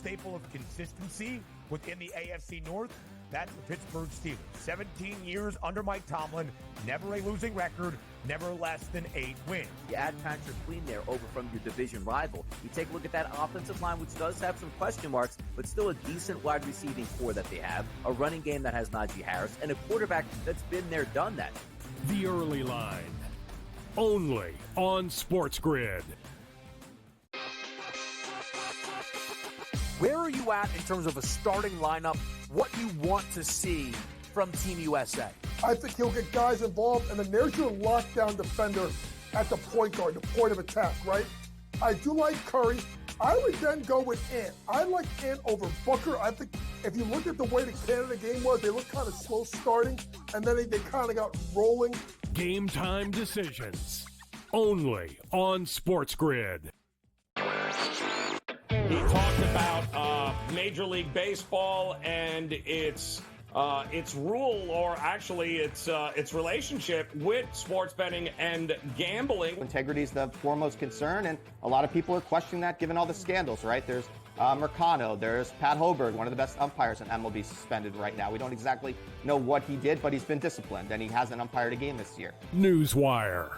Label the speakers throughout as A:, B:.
A: staple of consistency within the AFC North, that's the Pittsburgh Steelers. 17 years under Mike Tomlin, never a losing record, never less than 8 wins.
B: You add Patrick Queen there over from your division rival. You take a look at that offensive line, which does have some question marks, but still a decent wide receiving core that they have, a running game that has Najee Harris, and a quarterback that's been there, done that.
C: The Early Line, only on SportsGrid.
D: Where are you at in terms of a starting lineup, what you want to see from Team USA?
E: I think he'll get guys involved, and then there's your lockdown defender at the point guard, the point of attack, right? I do like Curry. I would then go with Ant. I like Ant over Booker. I think if you look at the way the Canada game was, they looked kind of slow starting, and then they kind of got rolling.
C: Game time decisions, only on SportsGrid.
F: He talked about Major League Baseball and its rule, or actually its relationship with sports betting and gambling.
G: Integrity is the foremost concern, and a lot of people are questioning that given all the scandals, right? There's Mercado, there's Pat Hoberg, one of the best umpires in MLB, suspended right now. We don't exactly know what he did, but he's been disciplined, and he hasn't umpired a game this year.
C: Newswire,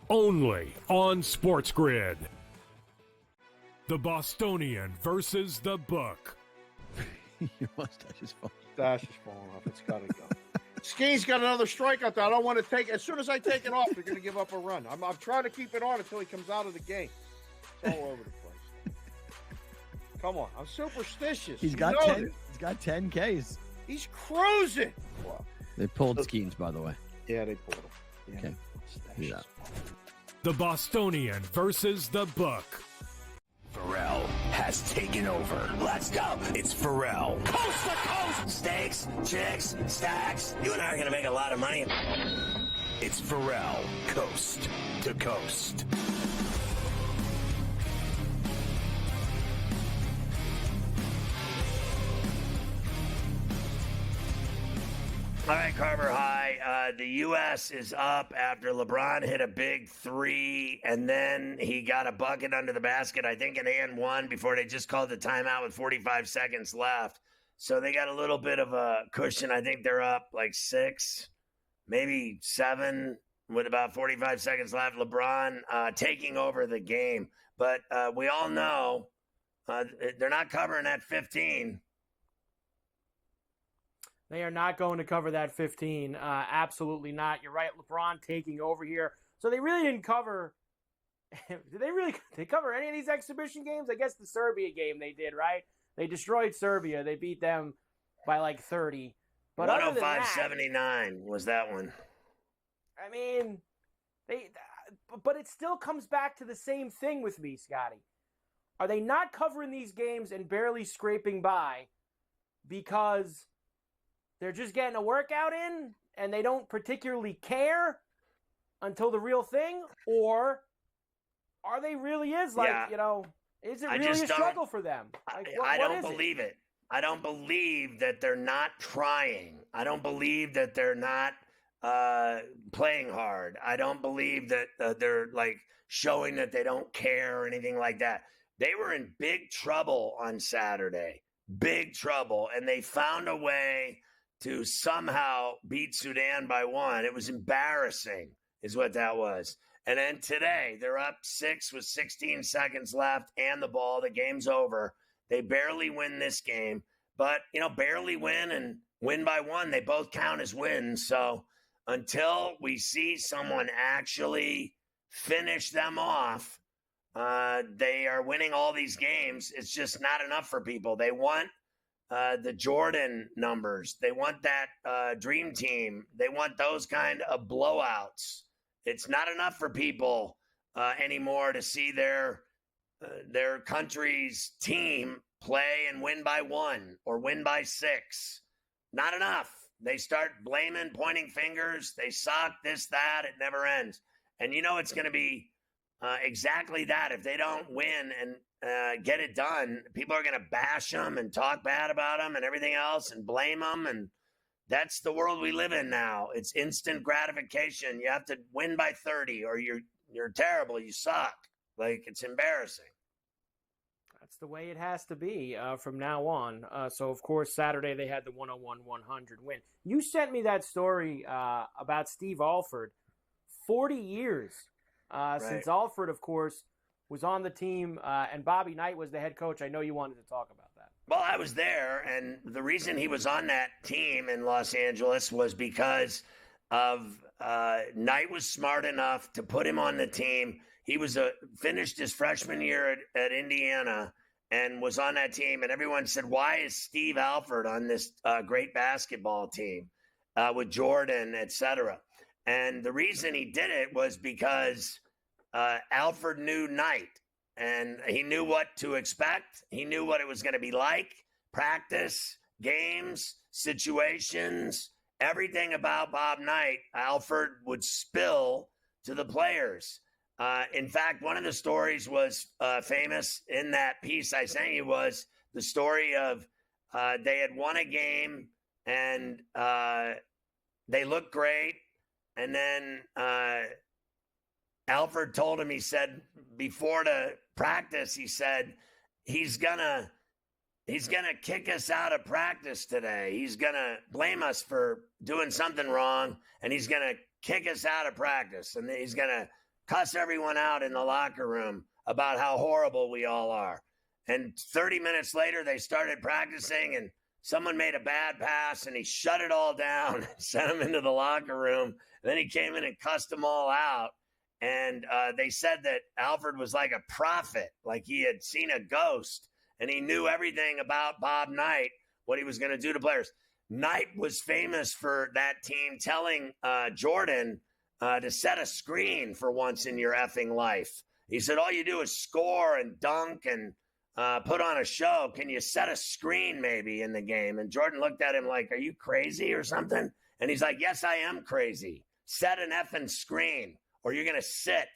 C: only on SportsGrid. The Bostonian versus the Book.
H: Your mustache is falling.
I: Mustache is falling off. It's got to go. Ski's got another strikeout that I don't want to take. As soon as I take it off, they're going to give up a run. I'm trying to keep it on until he comes out of the game. It's all over the place. Come on. I'm superstitious.
H: He's got 10. He's got 10 Ks.
I: He's cruising. Wow.
H: They pulled Skeens, by the way.
I: Yeah, they pulled him. Yeah.
H: Okay. Yeah.
C: The Bostonian versus the Book.
J: Ferrall has taken over. Let's go. It's Ferrall. Coast to coast. Steaks, chicks, stacks. You and I are going to make a lot of money. It's Ferrall. Coast to coast.
K: All right, Carver High. The U.S. is up after LeBron hit a big three, and then he got a bucket under the basket, I think an and one, before they just called the timeout with 45 seconds left. So they got a little bit of a cushion. I think they're up like 6, maybe 7 with about 45 seconds left. LeBron taking over the game. But we all know they're not covering that 15.
L: They are not going to cover that 15. Absolutely not. You're right. LeBron taking over here. So they really didn't cover. Did they cover any of these exhibition games? I guess the Serbia game they did, right? They destroyed Serbia. They beat them by like 30. But
K: 105-79 was that one.
L: I mean, but it still comes back to the same thing with me, Scotty. Are they not covering these games and barely scraping by because they're just getting a workout in and they don't particularly care until the real thing? Or are they really is it really a struggle for them? Like,
K: I don't believe it. I don't believe that they're not trying. I don't believe that they're not playing hard. I don't believe that they're like showing that they don't care or anything like that. They were in big trouble on Saturday. Big trouble. And they found a way to somehow beat Sudan by 1. It was embarrassing, is what that was. And then today, they're up 6 with 16 seconds left and the ball. The game's over. They barely win this game. But, barely win and win by 1, they both count as wins. So until we see someone actually finish them off, they are winning all these games. It's just not enough for people. They want the Jordan numbers. They want that dream team. They want those kind of blowouts. It's not enough for people anymore to see their country's team play and win by 1 or win by 6. Not enough. They start blaming, pointing fingers. They suck, this, that. It never ends. And it's going to be exactly that. If they don't win and get it done, people are going to bash them and talk bad about them and everything else and blame them. And that's the world we live in now. It's instant gratification. You have to win by 30 or you're terrible. You suck. Like, it's embarrassing.
L: That's the way it has to be from now on. So, of course, Saturday they had the 101-100 win. You sent me that story about Steve Alford. 40 years since Alford, of course, was on the team, and Bobby Knight was the head coach. I know you wanted to talk about that.
K: Well, I was there, and the reason he was on that team in Los Angeles was because of Knight was smart enough to put him on the team. He was finished his freshman year at Indiana and was on that team, and everyone said, why is Steve Alford on this great basketball team with Jordan, et cetera? And the reason he did it was because Alford knew Knight, and he knew what to expect. He knew what it was going to be like, practice, games, situations, everything about Bob Knight, Alford would spill to the players. In fact, one of the stories was famous in that piece I sent you was the story of they had won a game and they looked great. And then Alford told him, he said, before the practice, he said, he's gonna kick us out of practice today. He's gonna blame us for doing something wrong, and he's gonna kick us out of practice, and he's gonna cuss everyone out in the locker room about how horrible we all are. And 30 minutes later, they started practicing, and someone made a bad pass, and he shut it all down and sent them into the locker room. And then he came in and cussed them all out. And they said that Alford was like a prophet, like he had seen a ghost, and he knew everything about Bob Knight, what he was going to do to players. Knight was famous for that team telling Jordan to set a screen for once in your effing life. He said, all you do is score and dunk and put on a show. Can you set a screen maybe in the game? And Jordan looked at him like, are you crazy or something? And he's like, yes, I am crazy. Set an effing screen or you're going to sit.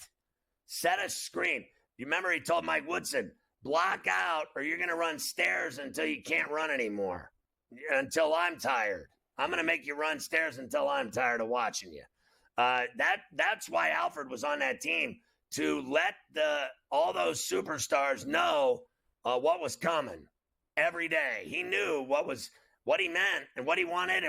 K: Set a screen. You remember he told Mike Woodson, block out or you're going to run stairs until you can't run anymore, until I'm tired. I'm going to make you run stairs until I'm tired of watching you. That's why Alford was on that team, to let all those superstars know what was coming every day. He knew what he meant and what he wanted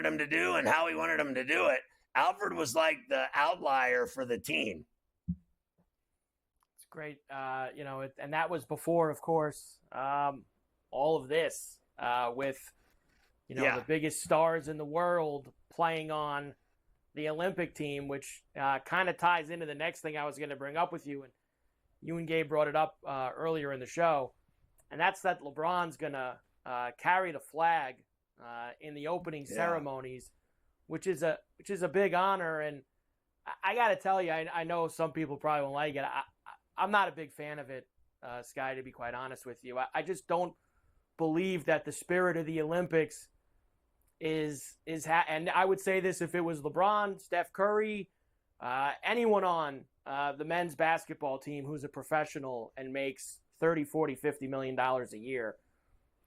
K: them to do and how he wanted them to do it. Alford was like the outlier for the team.
L: It's great. And that was before, of course, all of this with, the biggest stars in the world playing on the Olympic team, which kind of ties into the next thing I was going to bring up with you. And you and Gabe brought it up earlier in the show. And that's that LeBron's going to carry the flag in the opening ceremonies, which is a big honor. And I got to tell you, I know some people probably won't like it. I'm not a big fan of it, Sky, to be quite honest with you. I just don't believe that the spirit of the Olympics and I would say this if it was LeBron, Steph Curry, anyone on the men's basketball team who's a professional and makes $30, $40, $50 million a year.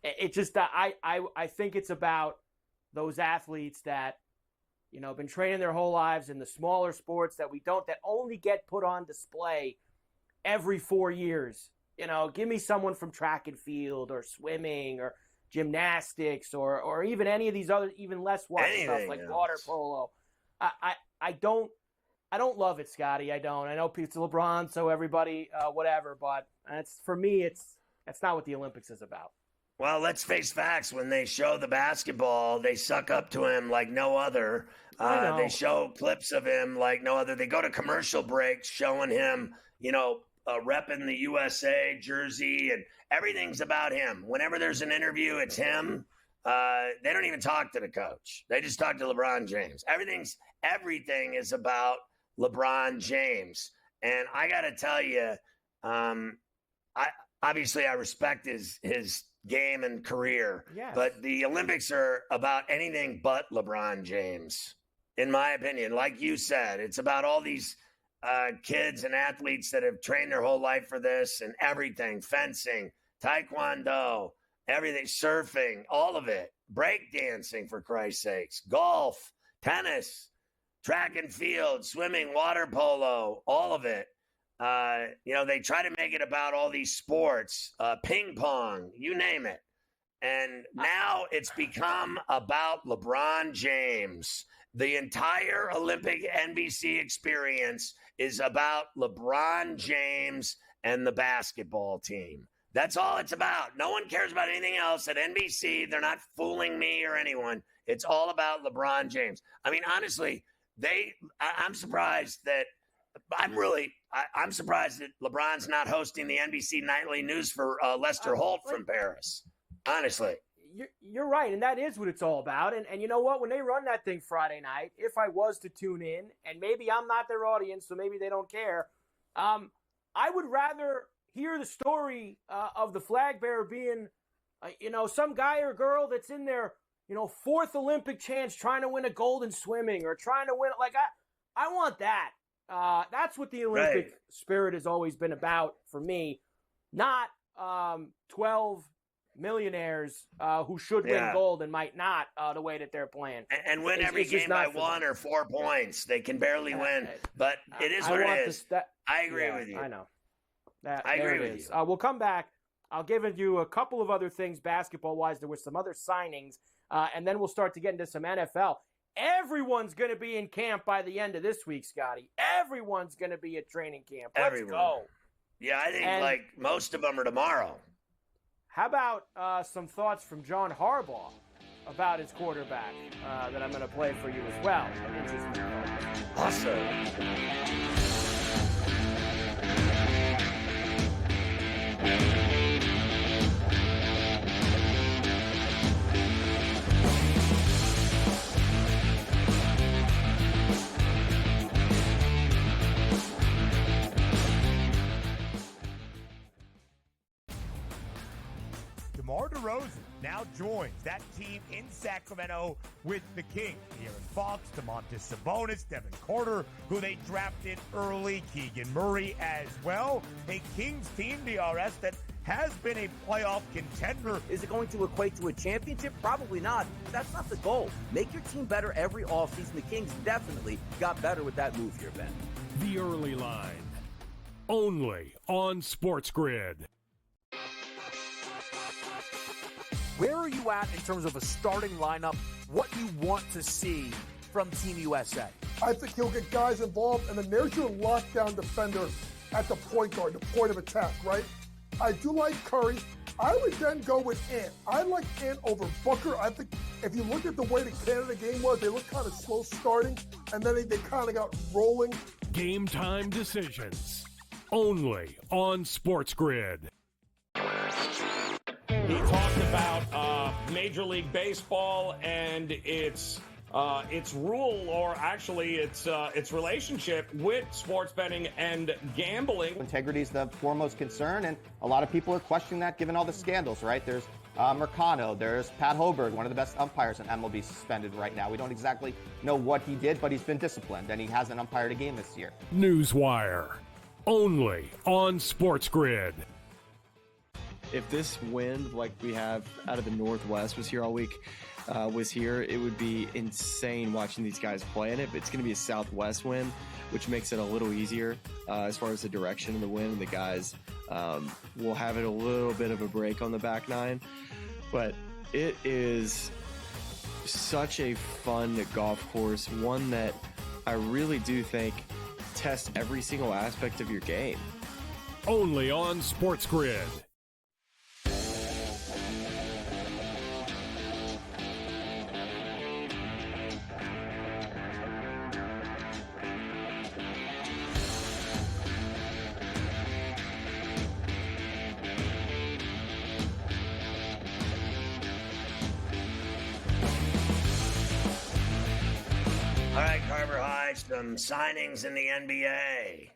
L: It just, I think it's about those athletes that, have been training their whole lives in the smaller sports that only get put on display every 4 years. Give me someone from track and field or swimming or gymnastics or even any of these other, even less watch stuff like water polo. I don't love it, Scotty. I don't. I know it's LeBron, so everybody, whatever. But for me, that's not what the Olympics is about.
K: Well, let's face facts. When they show the basketball, they suck up to him like no other. They show clips of him like no other. They go to commercial breaks showing him, repping the USA jersey, and everything's about him. Whenever there's an interview, it's him. They don't even talk to the coach. They just talk to LeBron James. Everything is about LeBron James. And I got to tell you, I respect his game and career, but the Olympics are about anything but LeBron James, in my opinion. Like you said, it's about all these kids and athletes that have trained their whole life for this and everything, fencing, taekwondo, everything, surfing, all of it, break dancing, for Christ's sakes, golf, tennis, track and field, swimming, water polo, all of it. They try to make it about all these sports, ping pong, you name it. And now it's become about LeBron James. The entire Olympic NBC experience is about LeBron James and the basketball team. That's all it's about. No one cares about anything else at NBC. They're not fooling me or anyone. It's all about LeBron James. I mean, honestly, I'm surprised that I'm surprised that LeBron's not hosting the NBC nightly news for Lester Holt from Paris. Honestly.
L: You're right, and that is what it's all about. And you know what? When they run that thing Friday night, if I was to tune in, and maybe I'm not their audience, so maybe they don't care, I would rather hear the story of the flag bearer being, some guy or girl that's in their, fourth Olympic chance trying to win a gold in swimming or trying to win. Like, I want that. That's what the Olympic spirit has always been about for me, not 12 millionaires who should win gold and might not the way that they're playing.
K: And win every game by 1 or 4 points. They can barely win, but it is what it is. I agree with you.
L: I know. I agree with you. We'll come back. I'll give you a couple of other things basketball-wise. There were some other signings, and then we'll start to get into some NFL. Everyone's going to be in camp by the end of this week, Scotty. Everyone's going to be at training camp. Let's go.
K: Yeah, I think most of them are tomorrow.
L: How about some thoughts from John Harbaugh about his quarterback that I'm going to play for you as well?
K: Awesome.
A: DeMar DeRozan now joins that team in Sacramento with the Kings. De'Aaron Fox, Domantas Sabonis, Devin Carter, who they drafted early, Keegan Murray as well. A Kings team, DRS, that has been a playoff contender.
B: Is it going to equate to a championship? Probably not. That's not the goal. Make your team better every offseason. The Kings definitely got better with that move here, Ben.
C: The Early Line. Only on SportsGrid.
D: Where are you at in terms of a starting lineup? What you want to see from Team USA?
E: I think he'll get guys involved, and then there's your lockdown defender at the point guard, the point of attack, right? I do like Curry. I would then go with Ant. I like Ant over Booker. I think if you look at the way the Canada game was, they looked kind of slow starting, and then they kind of got rolling.
C: Game time decisions. Only on SportsGrid.
F: He talked about Major League Baseball and its rule, or actually its relationship with sports betting and gambling.
G: Integrity is the foremost concern, and a lot of people are questioning that given all the scandals, right? There's Mercano, there's Pat Hoberg, one of the best umpires in MLB, suspended right now. We don't exactly know what he did, but he's been disciplined, and he hasn't umpired a game this year.
C: Newswire. Only on SportsGrid.
H: If this wind, like we have out of the Northwest, was here all week, it would be insane watching these guys play in it. But it's going to be a southwest wind, which makes it a little easier as far as the direction of the wind. The guys will have it a little bit of a break on the back nine. But it is such a fun golf course, one that I really do think tests every single aspect of your game.
C: Only on SportsGrid.
K: All right, Carver High, some signings in the NBA.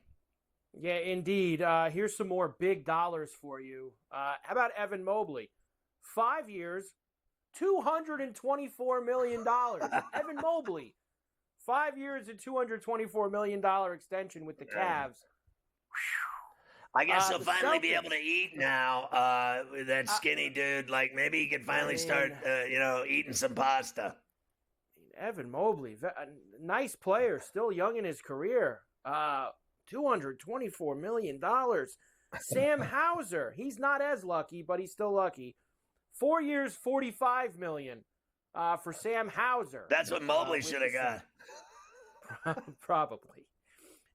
L: Yeah, indeed. Here's some more big dollars for you. How about Evan Mobley? 5 years, $224 million. Evan Mobley, 5 years and $224 million extension with the Cavs.
K: I guess he'll finally be able to eat now. That skinny dude, like maybe he can finally start, eating some pasta.
L: Evan Mobley, a nice player, still young in his career. $224 million. Sam Hauser, he's not as lucky, but he's still lucky. 4 years, $45 million for Sam Hauser.
K: That's what Mobley should have got.
L: Probably.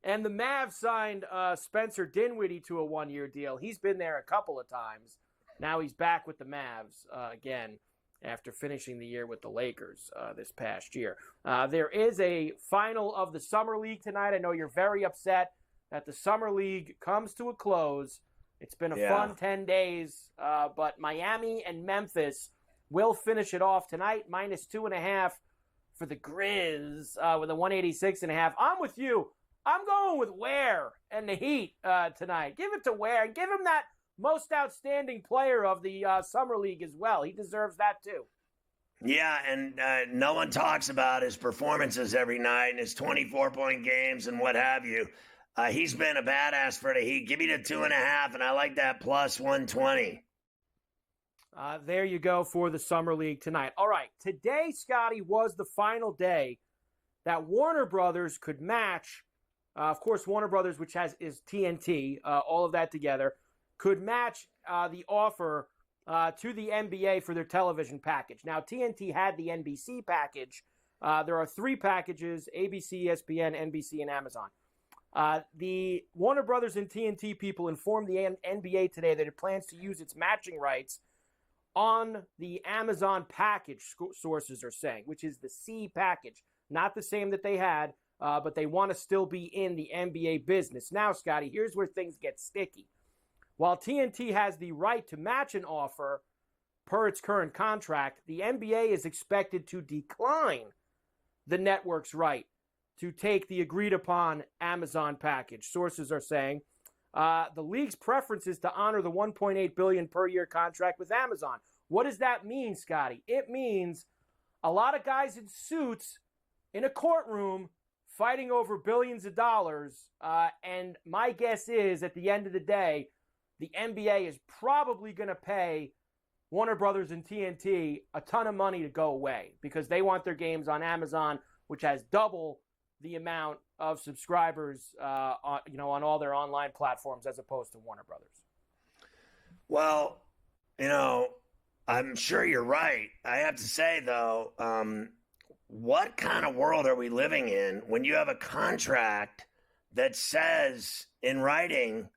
L: And the Mavs signed Spencer Dinwiddie to a 1-year deal. He's been there a couple of times. Now he's back with the Mavs again after finishing the year with the Lakers this past year. There is a final of the Summer League tonight. I know you're very upset that the Summer League comes to a close. It's been a fun 10 days, but Miami and Memphis will finish it off tonight, -2.5 for the Grizz with a 186.5. I'm with you. I'm going with Ware and the Heat tonight. Give it to Ware and give him that most outstanding player of the Summer League as well. He deserves that too.
K: Yeah, and no one talks about his performances every night and his 24-point games and what have you. He's been a badass for the Heat. Give me the 2.5, and I like that plus 120.
L: There you go for the Summer League tonight. All right, today, Scotty, was the final day that Warner Brothers could match. Of course, Warner Brothers, which is TNT, all of that together, could match the offer to the NBA for their television package. Now, TNT had the NBC package. There are 3 packages: ABC, ESPN, NBC, and Amazon. The Warner Brothers and TNT people informed the NBA today that it plans to use its matching rights on the Amazon package, sources are saying, which is the C package. Not the same that they had, but they want to still be in the NBA business. Now, Scotty, here's where things get sticky. While TNT has the right to match an offer per its current contract, the NBA is expected to decline the network's right to take the agreed-upon Amazon package. Sources are saying the league's preference is to honor the $1.8 billion per year contract with Amazon. What does that mean, Scotty? It means a lot of guys in suits in a courtroom fighting over billions of dollars. And my guess is, at the end of the day, the NBA is probably going to pay Warner Brothers and TNT a ton of money to go away because they want their games on Amazon, which has double the amount of subscribers, on all their online platforms as opposed to Warner Brothers.
K: Well, I'm sure you're right. I have to say, though, what kind of world are we living in when you have a contract that says in writing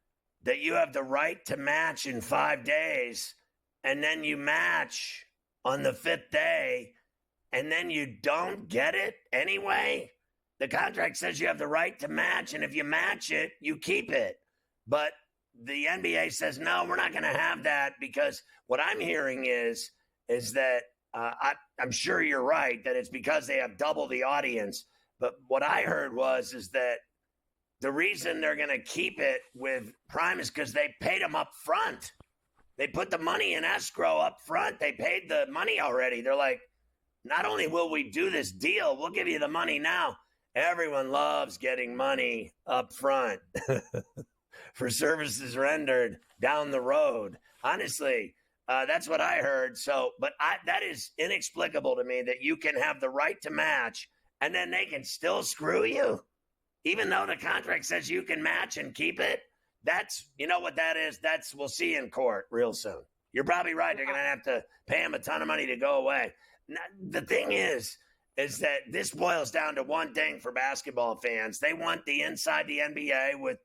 K: that you have the right to match in 5 days, and then you match on the 5th day, and then you don't get it anyway? The contract says you have the right to match, and if you match it, you keep it. But the NBA says, no, we're not going to have that, because what I'm hearing is that I'm sure you're right, that it's because they have double the audience. But what I heard is that the reason they're going to keep it with Prime is because they paid them up front. They put the money in escrow up front. They paid the money already. They're like, not only will we do this deal, we'll give you the money now. Everyone loves getting money up front for services rendered down the road. Honestly, that's what I heard. So, but that is inexplicable to me, that you can have the right to match and then they can still screw you, even though the contract says you can match and keep it. That's, you know what that is? We'll see in court real soon. You're probably right. They're going to have to pay him a ton of money to go away. Now, the thing is that this boils down to one thing for basketball fans. They want the inside the NBA with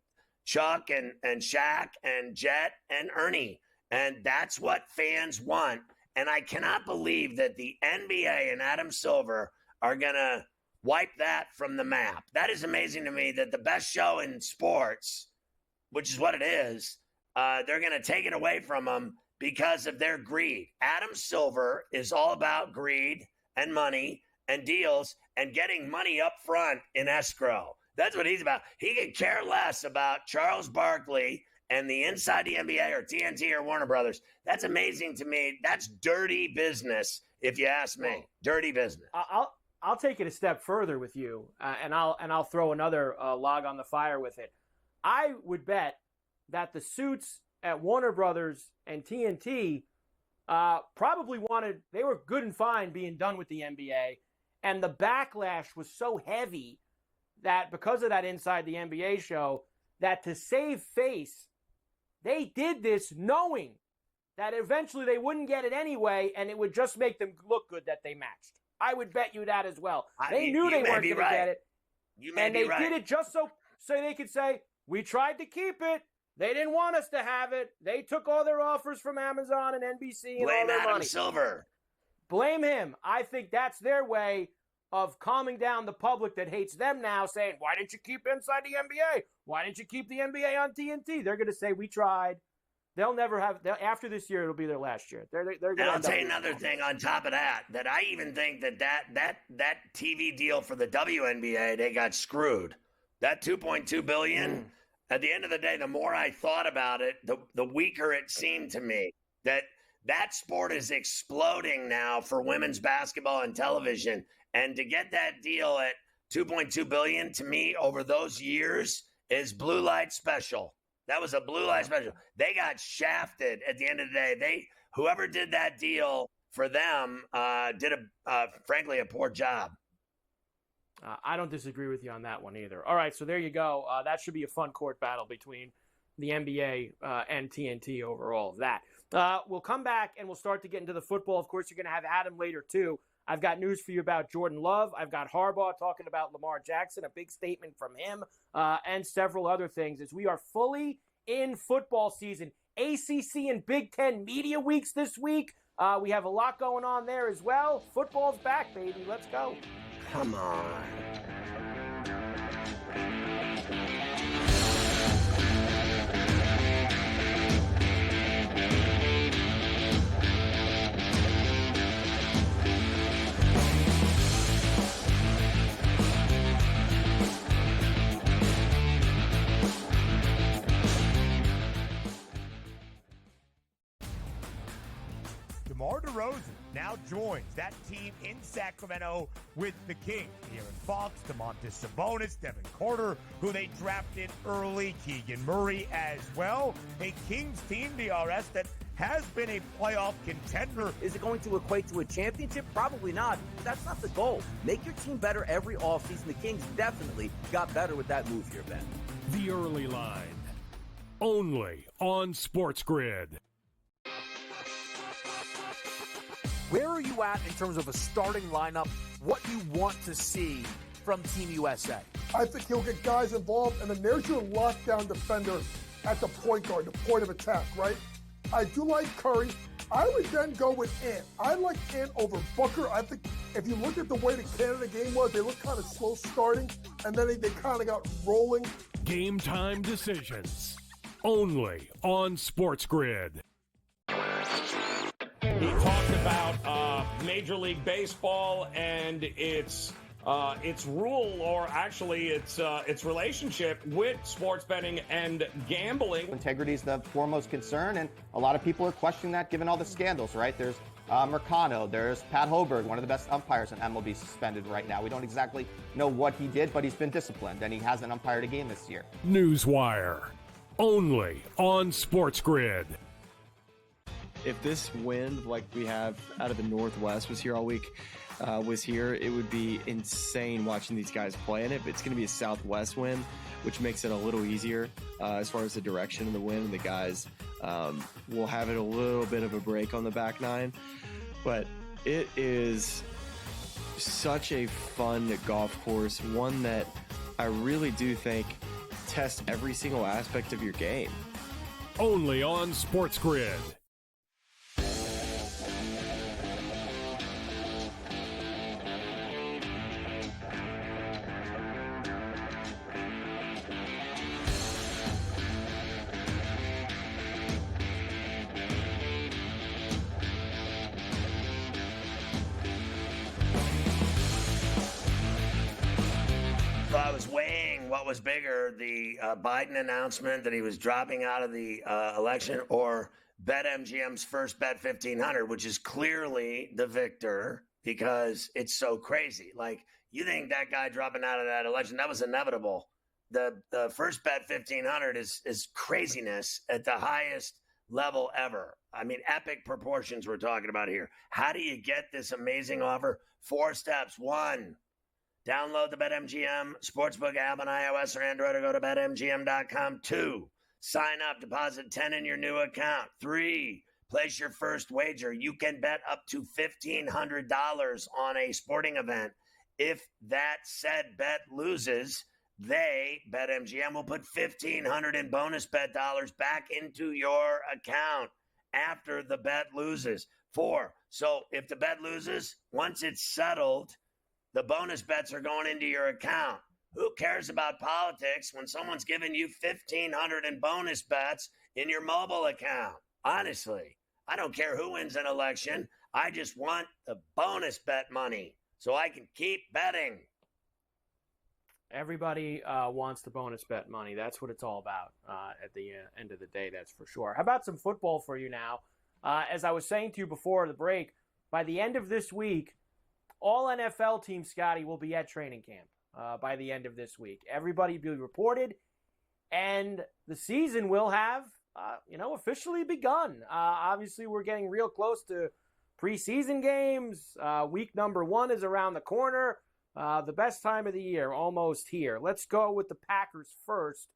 K: Chuck and Shaq and Jet and Ernie. And that's what fans want. And I cannot believe that the NBA and Adam Silver are going to wipe that from the map. That is amazing to me, that the best show in sports, which is what it is, they're going to take it away from them because of their greed. Adam Silver is all about greed and money and deals and getting money up front in escrow. That's what he's about. He could care less about Charles Barkley and the inside the NBA or TNT or Warner Brothers. That's amazing to me. That's dirty business, if you ask me. Dirty business.
L: I'll take it a step further with you, and I'll throw another log on the fire with it. I would bet that the suits at Warner Brothers and TNT probably they were good and fine being done with the NBA, and the backlash was so heavy that because of that Inside the NBA show, that to save face, they did this knowing that eventually they wouldn't get it anyway, and it would just make them look good that they matched. I would bet you that as well. They knew they weren't going to get it. And they did it just so they could say, we tried to keep it. They didn't want us to have it. They took all their offers from Amazon and NBC and all their money.
K: Blame Adam Silver.
L: Blame him. I think that's their way of calming down the public that hates them now, saying, why didn't you keep Inside the NBA? Why didn't you keep the NBA on TNT? They're going to say, we tried. They'll never have – after this year, it'll be their last year. They're going to.
K: And I'll tell you another thing on top of that I even think that TV deal for the WNBA, they got screwed. That $2.2 billion, at the end of the day, the more I thought about it, the weaker it seemed to me that sport is exploding now for women's basketball and television. And to get that deal at $2.2 billion, to me, over those years is blue light special. That was a blue light special. They got shafted at the end of the day. Whoever did that deal for them did frankly a poor job.
L: I don't disagree with you on that one either. All right, so there you go. That should be a fun court battle between the NBA and TNT over all of that. We'll come back and we'll start to get into the football. Of course, you're going to have Adam later too. I've got news for you about Jordan Love. I've got Harbaugh talking about Lamar Jackson, a big statement from him, and several other things as we are fully in football season. ACC and Big Ten media weeks this week. We have a lot going on there as well. Football's back, baby. Let's go.
K: Come on.
A: DeMar DeRozan now joins that team in Sacramento with the Kings. Aaron Fox, Domantas Sabonis, Devin Carter, who they drafted early, Keegan Murray as well. A Kings team, DRS, that has been a playoff contender.
B: Is it going to equate to a championship? Probably not. But that's not the goal. Make your team better every offseason. The Kings definitely got better with that move here, Ben.
C: The Early Line. Only on SportsGrid.
D: Where are you at in terms of a starting lineup? What you want to see from Team USA?
E: I think he'll get guys involved, and then there's your lockdown defender at the point guard, the point of attack, right? I do like Curry. I would then go with Ant. I like Ant over Booker. I think if you look at the way the Canada game was, they looked kind of slow starting, and then they kind of got rolling.
C: Game time decisions. Only on SportsGrid.
F: He talked about Major League Baseball and its rule, or actually its relationship with sports betting and gambling.
G: Integrity is the foremost concern, and a lot of people are questioning that given all the scandals, right? There's Mercano, there's Pat Hoberg, one of the best umpires in MLB, suspended right now. We don't exactly know what he did, but he's been disciplined, and he hasn't umpired a game this year.
C: Newswire. Only on SportsGrid.
H: If this wind like we have out of the Northwest was here all week, it would be insane watching these guys play in it. But it's going to be a southwest wind, which makes it a little easier as far as the direction of the wind. And the guys will have it a little bit of a break on the back nine. But it is such a fun golf course, one that I really do think tests every single aspect of your game.
C: Only on SportsGrid.
K: What was bigger, the Biden announcement that he was dropping out of the election, or BetMGM's first bet 1,500, which is clearly the victor because it's so crazy. Like, you think that guy dropping out of that election, that was inevitable. The first bet 1,500 is craziness at the highest level ever. I mean, epic proportions we're talking about here. How do you get this amazing offer? 4 steps. 1, Download the BetMGM Sportsbook app on iOS or Android, or go to BetMGM.com. 2, sign up, deposit $10 in your new account. 3, place your first wager. You can bet up to $1,500 on a sporting event. If that said bet loses, BetMGM, will put $1,500 in bonus bet dollars back into your account after the bet loses. 4, so if the bet loses, once it's settled, the bonus bets are going into your account. Who cares about politics when someone's giving you $1,500 in bonus bets in your mobile account? Honestly, I don't care who wins an election. I just want the bonus bet money so I can keep betting.
L: Everybody wants the bonus bet money. That's what it's all about at the end of the day, that's for sure. How about some football for you now? As I was saying to you before the break, by the end of this week, all NFL teams, Scotty, will be at training camp by the end of this week. Everybody will be reported, and the season will have, officially begun. Obviously, we're getting real close to preseason games. Week number 1 is around the corner. The best time of the year, almost here. Let's go with the Packers first.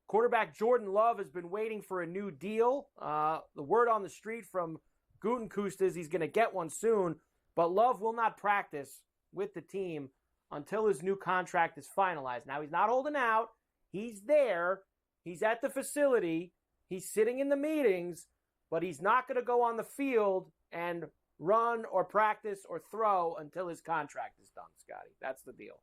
L: Quarterback Jordan Love has been waiting for a new deal. The word on the street from Gutekunst is he's going to get one soon. But Love will not practice with the team until his new contract is finalized. Now, he's not holding out. He's there. He's at the facility. He's sitting in the meetings. But he's not going to go on the field and run or practice or throw until his contract is done, Scotty. That's the deal.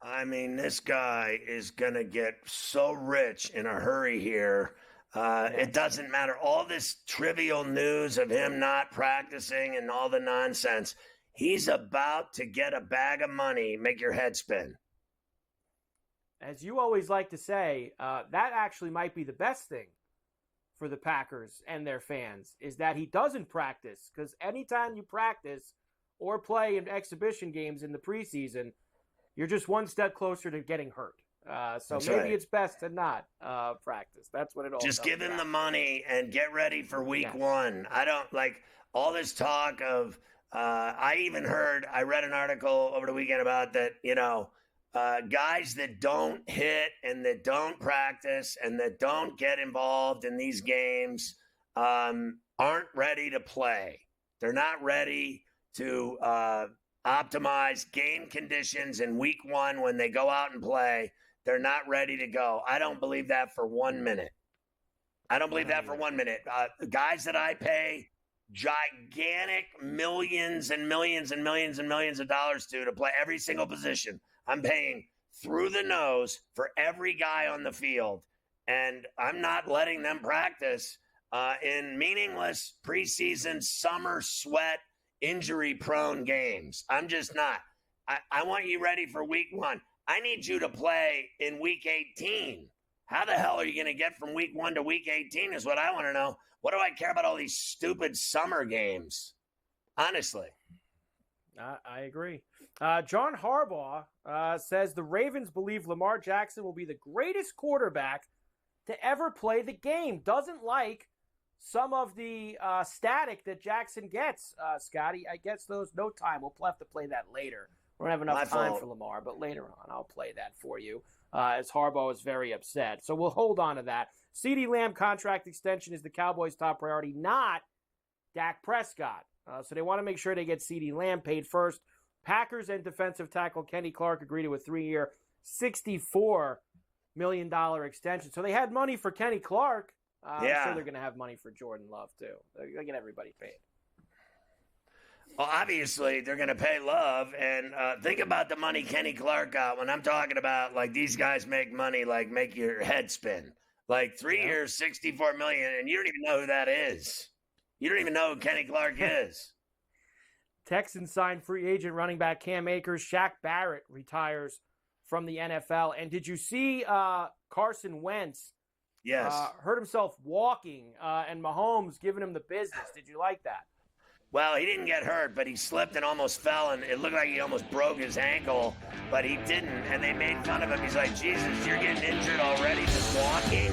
K: I mean, this guy is going to get so rich in a hurry here. It doesn't matter. All this trivial news of him not practicing and all the nonsense. He's about to get a bag of money, make your head spin.
L: As you always like to say, that actually might be the best thing for the Packers and their fans, is that he doesn't practice. Because anytime you practice or play in exhibition games in the preseason, you're just one step closer to getting hurt. So
K: That's
L: maybe
K: right.
L: it's best to not practice. That's what it all
K: Just
L: comes
K: give him
L: down
K: the
L: to.
K: money and get ready for week 1. I don't like all this talk of, I read an article over the weekend about that, guys that don't hit and that don't practice and that don't get involved in these games aren't ready to play. They're not ready to optimize game conditions in week 1 when they go out and play. They're not ready to go. I don't believe that for 1 minute. I don't believe that for 1 minute. Guys that I pay gigantic millions and millions and millions and millions of dollars to play every single position. I'm paying through the nose for every guy on the field. And I'm not letting them practice in meaningless preseason summer sweat injury-prone games. I'm just not. I want you ready for week 1. I need you to play in week 18. How the hell are you going to get from week 1 to week 18 is what I want to know. What do I care about all these stupid summer games? Honestly.
L: I agree. John Harbaugh says the Ravens believe Lamar Jackson will be the greatest quarterback to ever play the game. Doesn't like some of the static that Jackson gets, Scotty. I guess those no time. We'll have to play that later. We don't have enough time for Lamar, but later on I'll play that for you as Harbaugh is very upset. So we'll hold on to that. CeeDee Lamb contract extension is the Cowboys' top priority, not Dak Prescott. So they want to make sure they get CeeDee Lamb paid first. Packers and defensive tackle Kenny Clark agreed to a 3-year, $64 million extension. So they had money for Kenny Clark. I'm sure they're going to have money for Jordan Love, too. They're going to get everybody paid.
K: Well, obviously, they're going to pay Love. And think about the money Kenny Clark got. When I'm talking about, like, these guys make money, like, make your head spin. Like, 3 years, $64 million, and you don't even know who that is. You don't even know who Kenny Clark is.
L: Texans signed free agent running back Cam Akers. Shaq Barrett retires from the NFL. And did you see Carson Wentz?
K: Yes.
L: Hurt himself walking, and Mahomes giving him the business. Did you like that?
K: Well, he didn't get hurt, but he slipped and almost fell, and it looked like he almost broke his ankle, but he didn't, and they made fun of him. He's like, Jesus, you're getting injured already just walking?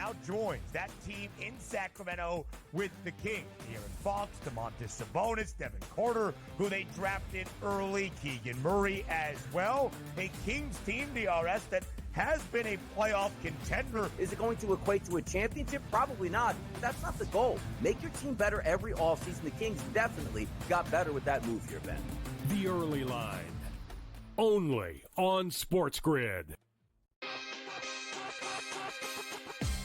A: now joins that team in Sacramento with the Kings. Aaron Fox, DeMontis Sabonis, Devin Carter, who they drafted early, Keegan Murray as well. A Kings team, DRS, that has been a playoff contender.
B: Is it going to equate to a championship? Probably not. But that's not the goal. Make your team better every offseason. The Kings definitely got better with that move here, Ben.
C: The Early Line. Only on SportsGrid.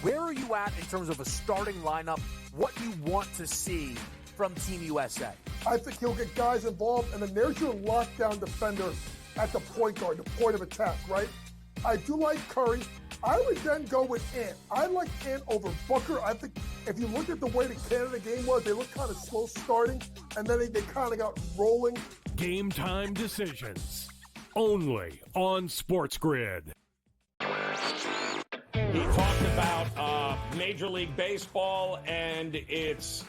D: Where are you at in terms of a starting lineup? What you want to see from Team USA?
E: I think he'll get guys involved, and then there's your lockdown defender at the point guard, the point of attack, right? I do like Curry. I would then go with Ant. I like Ant over Booker. I think if you look at the way the Canada game was, they looked kind of slow starting, and then they kind of got rolling.
C: Game time decisions. Only on SportsGrid.
F: He talked about Major League Baseball and its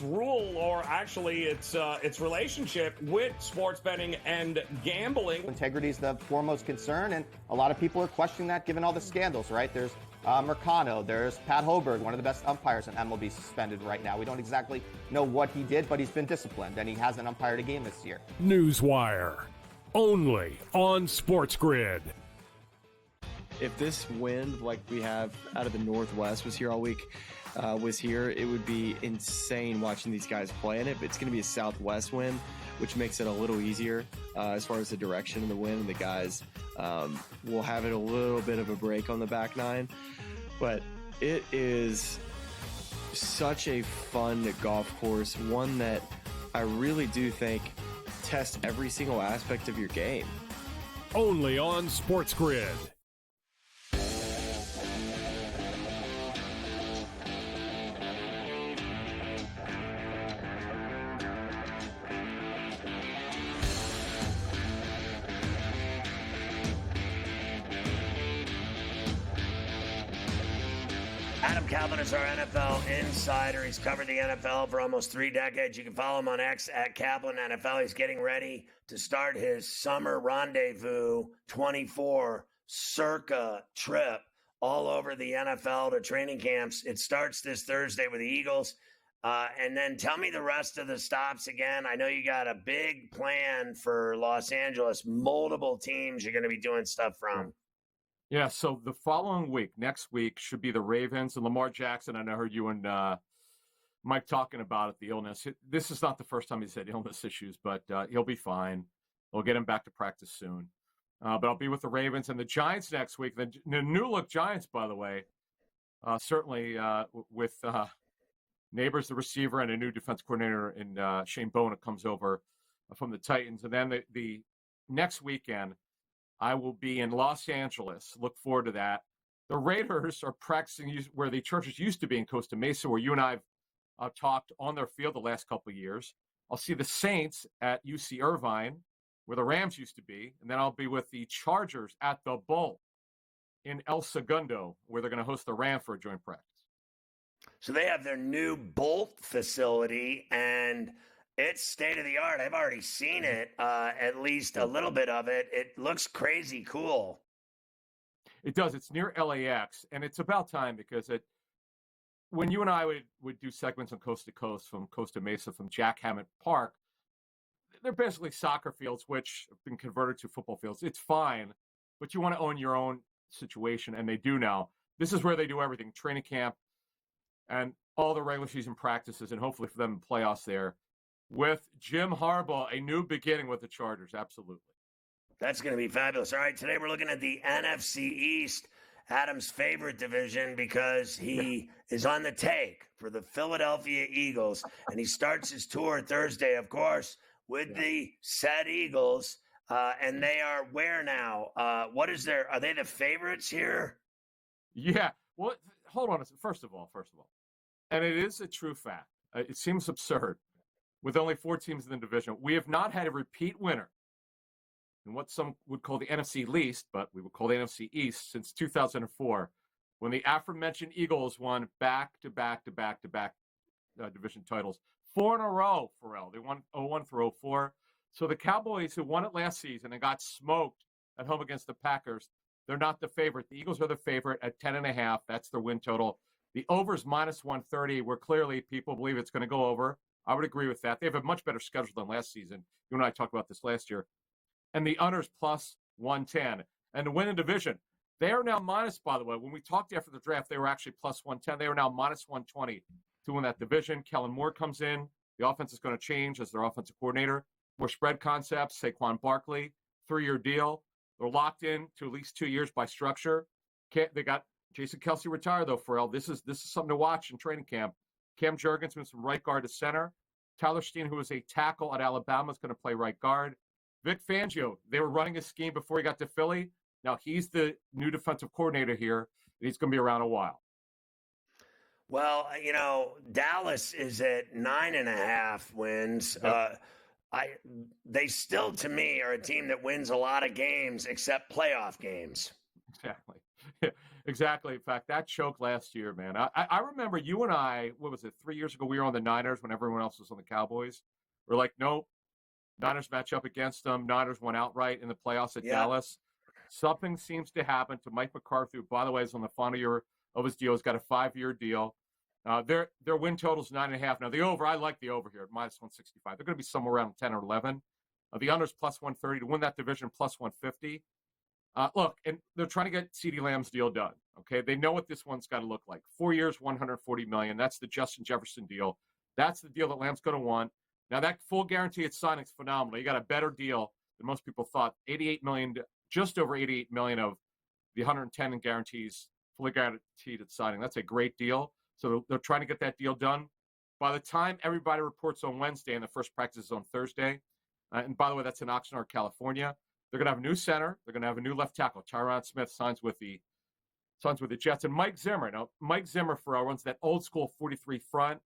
F: rule, or actually its relationship with sports betting and gambling.
G: Integrity is the foremost concern, and a lot of people are questioning that given all the scandals, right? There's Mercano, there's Pat Hoberg, one of the best umpires in MLB, suspended right now. We don't exactly know what he did, but he's been disciplined, and he hasn't umpired a game this year.
C: Newswire. Only on SportsGrid.
H: If this wind, like we have out of the Northwest, was here all week, it would be insane watching these guys play in it. But it's going to be a southwest wind, which makes it a little easier as far as the direction of the wind. And the guys will have it a little bit of a break on the back nine. But it is such a fun golf course, one that I really do think tests every single aspect of your game.
C: Only on SportsGrid.
K: Adam Calvin is our NFL insider. He's covered the NFL for almost 3 decades. You can follow him on X at Kaplan NFL. He's getting ready to start his Summer Rendezvous 24 circa trip all over the NFL to training camps. It starts this Thursday with the Eagles. And then tell me the rest of the stops again. I know you got a big plan for Los Angeles. Multiple teams you're going to be doing stuff from.
M: Yeah, so the following week, next week, should be the Ravens and Lamar Jackson. And I heard you and Mike talking about it, the illness. This is not the first time he's had illness issues, but he'll be fine. We'll get him back to practice soon. But I'll be with the Ravens and the Giants next week. The new-look Giants, by the way, certainly with Neighbors, the receiver, and a new defense coordinator in Shane Bowen comes over from the Titans. And then the next weekend, I will be in Los Angeles. Look forward to that. The Raiders are practicing where the Chargers used to be in Costa Mesa, where you and I have talked on their field the last couple of years. I'll see the Saints at UC Irvine, where the Rams used to be. And then I'll be with the Chargers at the Bowl in El Segundo, where they're going to host the Rams for a joint practice.
K: So they have their new Bolt facility, and it's state of the art. I've already seen it, at least a little bit of it. It looks crazy cool.
M: It does. It's near LAX, and it's about time because when you and I would do segments on Coast to Coast from Costa Mesa, from Jack Hammett Park, they're basically soccer fields, which have been converted to football fields. It's fine, but you want to own your own situation, and they do now. This is where they do everything, training camp and all the regular season practices, and hopefully for them playoffs there. With Jim Harbaugh, a new beginning with the Chargers, absolutely.
K: That's going to be fabulous. All right, today we're looking at the NFC East, Adam's favorite division, because he is on the take for the Philadelphia Eagles, and he starts his tour Thursday, of course, with the said Eagles, and they are where now? Are they the favorites here?
M: Yeah, well, hold on. First of all, and it is a true fact. It seems absurd. With only 4 teams in the division, we have not had a repeat winner in what some would call the NFC least, but we would call the NFC East since 2004, when the aforementioned Eagles won back-to-back division titles. 4 in a row, Ferrall. They won 01 through 04. So the Cowboys, who won it last season and got smoked at home against the Packers, They're not the favorite. The Eagles are the favorite at 10.5. That's their win total. The over's minus 130, where clearly people believe it's going to go over. I would agree with that. They have a much better schedule than last season. You and I talked about this last year. And the under's plus 110. And to win the division, they are now minus, by the way, when we talked after the draft, they were actually plus 110. They are now minus 120 to win that division. Kellen Moore comes in. The offense is going to change as their offensive coordinator. More spread concepts, Saquon Barkley, 3-year deal. They're locked in to at least 2 years by structure. They got Jason Kelsey retired, though, Ferrall. This is something to watch in training camp. Cam Jurgens moves from right guard to center. Tyler Steen, who was a tackle at Alabama, is going to play right guard. Vic Fangio, they were running a scheme before he got to Philly. Now he's the new defensive coordinator here. He's going to be around a while.
K: Well, Dallas is at 9.5 wins.
M: Yep.
K: They still, to me, are a team that wins a lot of games except playoff games.
M: Exactly. Exactly. In fact, that choke last year, man. I remember you and I, what was it, 3 years ago, we were on the Niners when everyone else was on the Cowboys. We're like, nope, Niners match up against them. Niners went outright in the playoffs at Dallas. Something seems to happen to Mike McCarthy, who, by the way, is on the final year of his deal. He's got a 5-year deal. Their win total is 9.5. Now, the over, I like the over here at minus 165. They're going to be somewhere around 10 or 11. The under's plus 130 to win that division, plus 150. Look, and they're trying to get CeeDee Lamb's deal done, okay? They know what this one's got to look like. 4 years, $140 million. That's the Justin Jefferson deal. That's the deal that Lamb's going to want. Now, that full guarantee at signing is phenomenal. You got a better deal than most people thought. $88 million, just over $88 million of the 110 in guarantees, fully guaranteed at signing. That's a great deal. So they're trying to get that deal done. By the time everybody reports on Wednesday and the first practice is on Thursday, and by the way, that's in Oxnard, California, they're going to have a new center. They're going to have a new left tackle. Tyron Smith signs with the Jets. And Mike Zimmer. Now, Mike Zimmer, runs that old-school 43 front.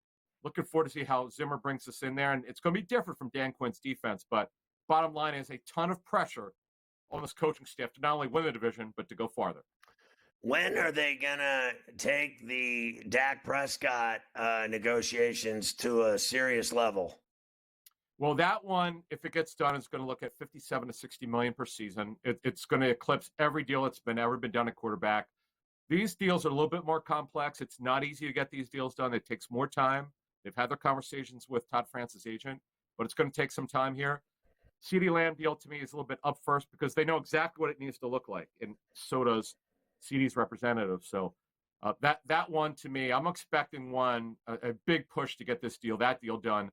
M: Looking forward to see how Zimmer brings us in there. And it's going to be different from Dan Quinn's defense. But bottom line is a ton of pressure on this coaching staff to not only win the division, but to go farther.
K: When are they going to take the Dak Prescott negotiations to a serious level?
M: Well, that one, if it gets done, is going to look at $57 to $60 million per season. It's going to eclipse every deal that's ever been done at quarterback. These deals are a little bit more complex. It's not easy to get these deals done. It takes more time. They've had their conversations with Todd France's agent, but it's going to take some time here. CeeDee Lamb deal to me is a little bit up first because they know exactly what it needs to look like, and so does CeeDee's representative. So that one to me, I'm expecting a big push to get that deal done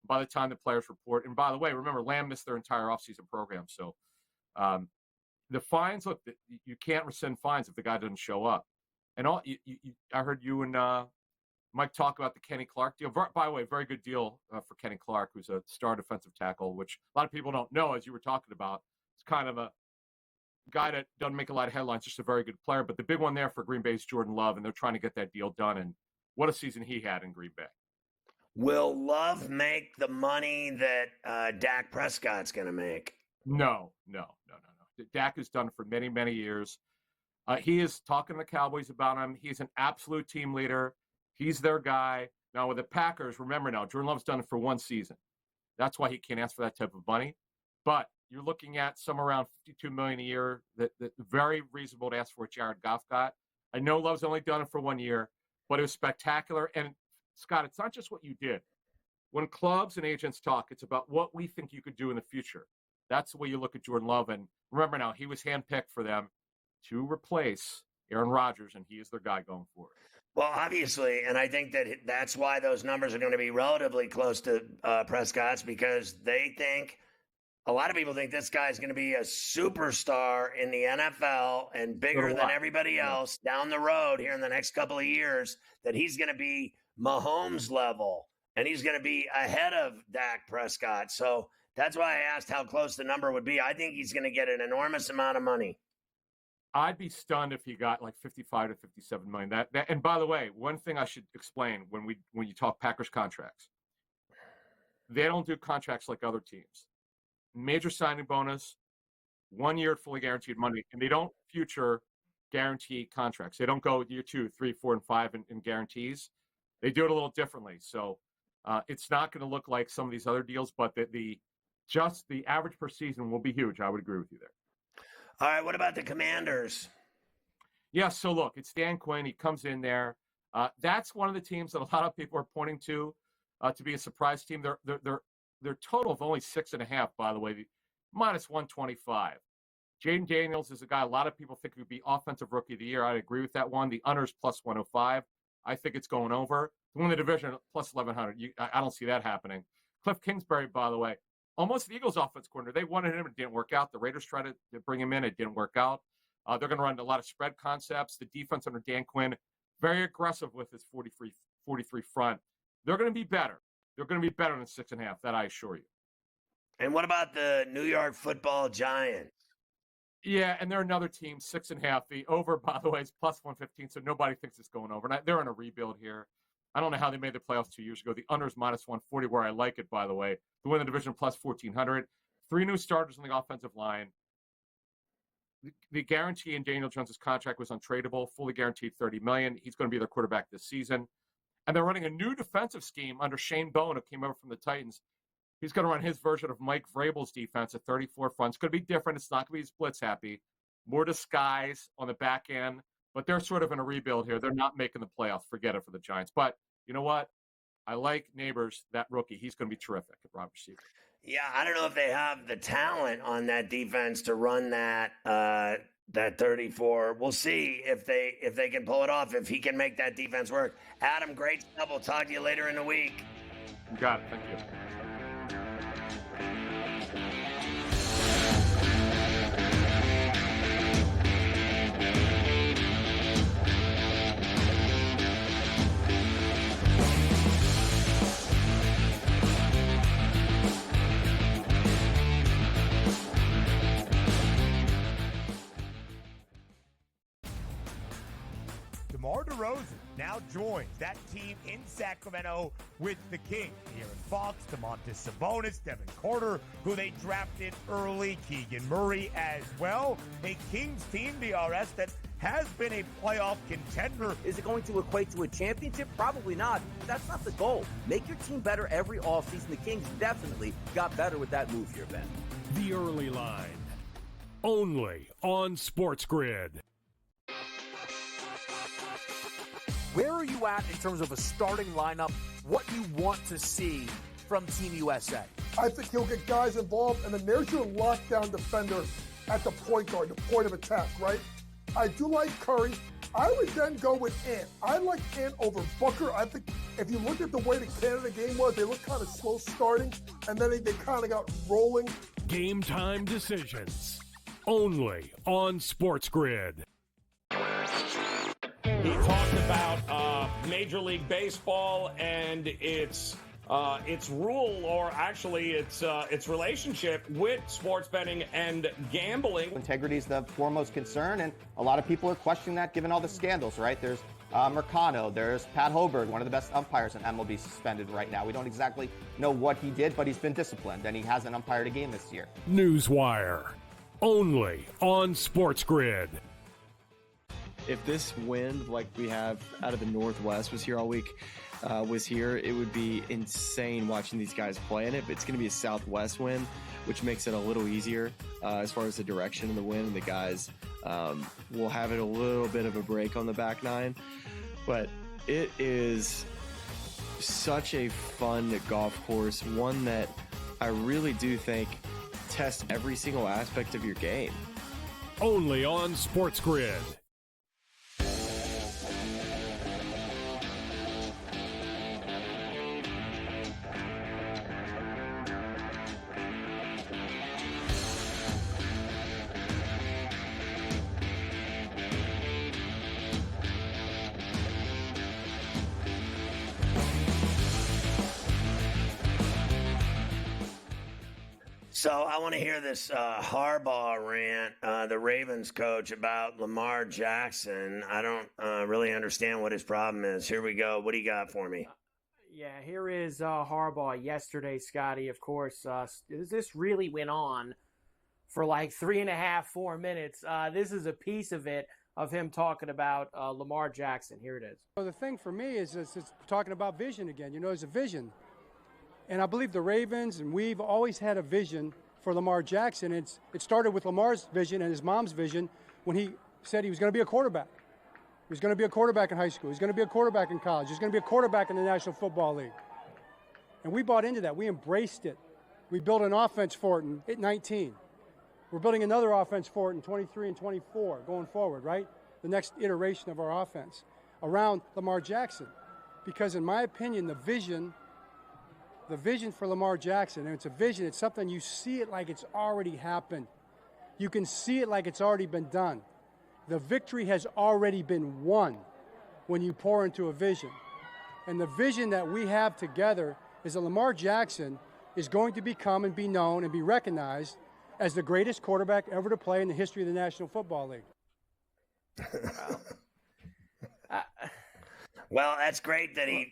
M: by the time the players report. And by the way, remember, Lamb missed their entire offseason program. So the fines, look, you can't rescind fines if the guy doesn't show up. And I heard you and Mike talk about the Kenny Clark deal. By the way, very good deal for Kenny Clark, who's a star defensive tackle, which a lot of people don't know, as you were talking about. It's kind of a guy that doesn't make a lot of headlines, just a very good player. But the big one there for Green Bay is Jordan Love, and they're trying to get that deal done. And what a season he had in Green Bay.
K: Will Love make the money that Dak Prescott's going to make?
M: No. Dak has done it for many, many years. He is talking to the Cowboys about him. He's an absolute team leader. He's their guy. Now, with the Packers, remember now, Jordan Love's done it for one season. That's why he can't ask for that type of money. But you're looking at somewhere around $52 million a year. That very reasonable to ask for what Jared Goff got. I know Love's only done it for 1 year, but it was spectacular. And Scott, it's not just what you did. When clubs and agents talk, it's about what we think you could do in the future. That's the way you look at Jordan Love. And remember now, he was handpicked for them to replace Aaron Rodgers, and he is their guy going forward.
K: Well, obviously, and I think that's why those numbers are going to be relatively close to Prescott's, because a lot of people think this guy's going to be a superstar in the NFL and bigger than everybody else down the road here in the next couple of years, that he's going to be Mahomes level, and he's going to be ahead of Dak Prescott. So that's why I asked how close the number would be. I think he's going to get an enormous amount of money.
M: I'd be stunned if he got like 55 to 57 million. And by the way, one thing I should explain when you talk Packers contracts, they don't do contracts like other teams. Major signing bonus, 1 year fully guaranteed money, and they don't future guarantee contracts. They don't go year 2, 3, 4, and 5 in guarantees. They do it a little differently. So it's not going to look like some of these other deals, but the average per season will be huge. I would agree with you there.
K: All right, what about the Commanders?
M: Yeah, so look, it's Dan Quinn. He comes in there. That's one of the teams that a lot of people are pointing to be a surprise team. Their total of only 6.5, by the way, minus 125. Jaden Daniels is a guy a lot of people think would be offensive rookie of the year. I agree with that one. The under's plus 105. I think it's going over. To win the division, plus 1,100. I don't see that happening. Cliff Kingsbury, by the way, almost the Eagles' offense coordinator. They wanted him. It didn't work out. The Raiders tried to bring him in. It didn't work out. They're going to run a lot of spread concepts. The defense under Dan Quinn, very aggressive with his 43 front. They're going to be better. They're going to be better than 6.5. That I assure you.
K: And what about the New York Football Giants?
M: Yeah, and they're another team, 6.5. The over, by the way, is plus 115, so nobody thinks it's going over. And they're in a rebuild here. I don't know how they made the playoffs 2 years ago. The under is minus 140, where I like it, by the way. To win the division, plus 1,400. 3 new starters on the offensive line. The guarantee in Daniel Jones' contract was untradeable, fully guaranteed $30 million. He's going to be their quarterback this season. And they're running a new defensive scheme under Shane Bowen, who came over from the Titans. He's going to run his version of Mike Vrabel's defense at 34 front. It's going to be different. It's not going to be blitz happy. More disguise on the back end. But they're sort of in a rebuild here. They're not making the playoffs. Forget it for the Giants. But you know what? I like Neighbors, that rookie. He's going to be terrific at wide receiver.
K: Yeah, I don't know if they have the talent on that defense to run that 34. We'll see if they can pull it off, if he can make that defense work. Adam, great stuff. We'll talk to you later in the week.
M: You got it. Thank you.
A: DeMar DeRozan now joins that team in Sacramento with the Kings. Aaron Fox, Domantas Sabonis, Devin Carter, who they drafted early, Keegan Murray as well. A Kings team, DRS, that has been a playoff contender.
B: Is it going to equate to a championship? Probably not. But that's not the goal. Make your team better every offseason. The Kings definitely got better with that move here, Ben.
C: The early line. Only on SportsGrid.
D: Where are you at in terms of a starting lineup? What you want to see from Team USA?
E: I think he'll get guys involved, and then there's your lockdown defender at the point guard, the point of attack, right? I do like Curry. I would then go with Ant. I like Ant over Booker. I think if you look at the way the Canada game was, they looked kind of slow starting, and then they kind of got rolling.
C: Game time decisions. Only on SportsGrid.
F: He talked about Major League Baseball and its rule, or actually its relationship with sports betting and gambling.
G: Integrity is the foremost concern, and a lot of people are questioning that given all the scandals, right? There's Mercano, there's Pat Hoberg, one of the best umpires in MLB, suspended right now. We don't exactly know what he did, but he's been disciplined, and he hasn't umpired a game this year.
C: Newswire. Only on SportsGrid.
H: If this wind, like we have out of the Northwest, was here all week, it would be insane watching these guys play in it. But it's going to be a southwest wind, which makes it a little easier as far as the direction of the wind. The guys will have it a little bit of a break on the back nine. But it is such a fun golf course, one that I really do think tests every single aspect of your game.
C: Only on SportsGrid.
K: So I want to hear this Harbaugh rant, the Ravens coach, about Lamar Jackson. I don't really understand what his problem is. Here we go. What do you got for me?
L: Yeah, here is Harbaugh yesterday, Scotty. Of course, this really went on for like 3.5, 4 minutes. This is a piece of it, of him talking about Lamar Jackson. Here it is.
N: Well, the thing for me is it's talking about vision again. You know, there's a vision. And I believe the Ravens and we've always had a vision for Lamar Jackson. It started with Lamar's vision and his mom's vision when he said he was going to be a quarterback. He's going to be a quarterback in high school. He's going to be a quarterback in college. He's going to be a quarterback in the National Football League. And we bought into that. We embraced it. We built an offense for it at 19. We're building another offense for it in 23 and 24 going forward, right? The next iteration of our offense around Lamar Jackson. Because in my opinion, the vision for Lamar Jackson, and it's a vision, it's something you see it like it's already happened. You can see it like it's already been done. The victory has already been won when you pour into a vision. And the vision that we have together is that Lamar Jackson is going to become and be known and be recognized as the greatest quarterback ever to play in the history of the National Football League.
K: Well, that's great that he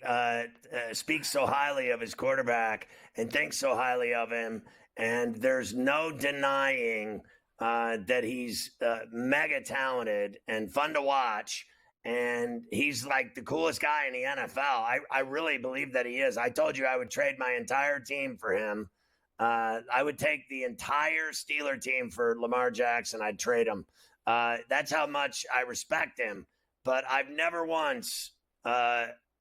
K: speaks so highly of his quarterback and thinks so highly of him. And there's no denying that he's mega talented and fun to watch. And he's like the coolest guy in the NFL. I really believe that he is. I told you I would trade my entire team for him. I would take the entire Steeler team for Lamar Jackson. I'd trade him. That's how much I respect him. But I've never once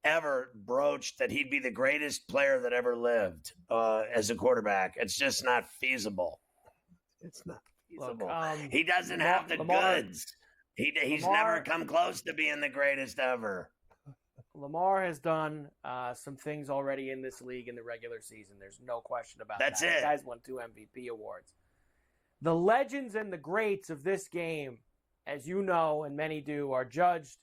K: ever broached that he'd be the greatest player that ever lived as a quarterback. It's just not feasible. It's not feasible.
L: Look,
K: he doesn't have the goods. He's never come close to being the greatest ever.
L: Lamar has done some things already in this league in the regular season. There's no question about that.
K: That's it.
L: The guy's won 2 MVP awards. The legends and the greats of this game, as you know and many do, are judged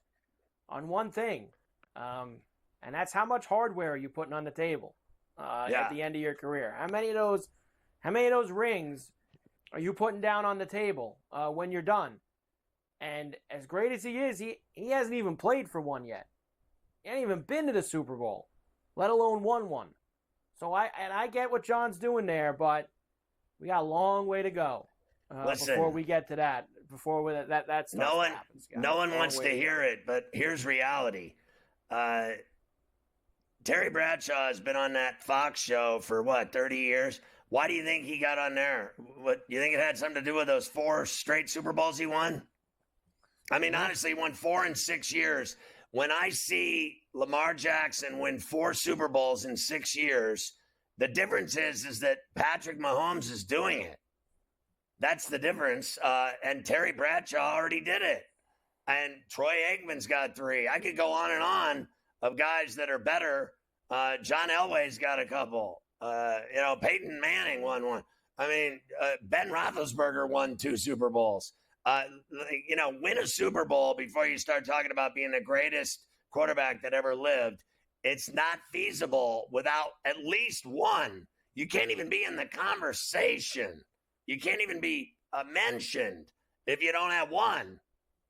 L: on one thing, and that's how much hardware are you putting on the table at the end of your career. How many of those rings are you putting down on the table when you're done? And as great as he is, he hasn't even played for one yet. He hasn't even been to the Super Bowl, let alone won one. So I get what John's doing there, but we got a long way to go before we get to that. Before that stuff happens.
K: No one wants to hear it, but here's reality. Terry Bradshaw has been on that Fox show for 30 years? Why do you think he got on there? What you think it had something to do with those 4 straight Super Bowls he won? I mean, honestly, he won 4 in 6 years. When I see Lamar Jackson win 4 Super Bowls in 6 years, the difference is that Patrick Mahomes is doing it. That's the difference. And Terry Bradshaw already did it. And Troy Aikman's got 3. I could go on and on of guys that are better. John Elway's got a couple. Peyton Manning won 1. I mean, Ben Roethlisberger won 2 Super Bowls. Win a Super Bowl before you start talking about being the greatest quarterback that ever lived. It's not feasible without at least one. You can't even be in the conversation. You can't even be mentioned if you don't have one.